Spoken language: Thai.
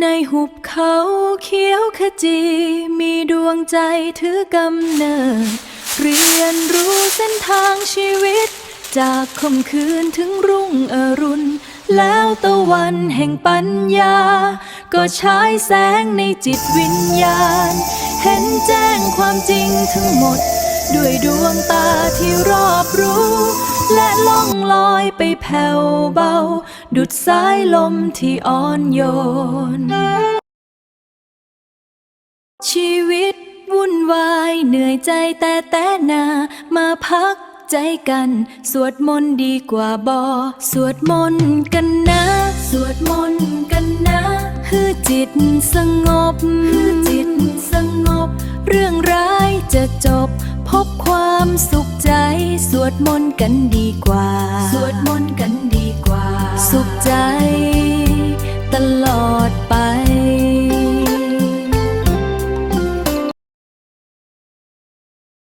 ในหุบเขาเขียวขจีมีดวงใจถือกำเนิดเรียนรู้เส้นทางชีวิตจากค่ำคืนถึงรุ่งอรุณแล้วตะวันแห่งปัญญาก็ฉายแสงในจิตวิญญาณเห็นแจ้งความจริงทั้งหมดด้วยดวงตาที่รอบรู้และล่องลอยไปแผ่วเบาดุจสายลมที่อ่อนโยนชีวิตวุ่นวายเหนื่อยใจแต่นามาพักใจกันสวดมนต์ดีกว่าบ่สวดมนต์กันนะสวดมนต์กันนะคือจิตสงบคือจิตสงบเรื่องร้ายจะจบพบความสุขใจสวดมนต์กันดีกว่าสวดมนต์กันดีกว่าสุขใจตลอดไป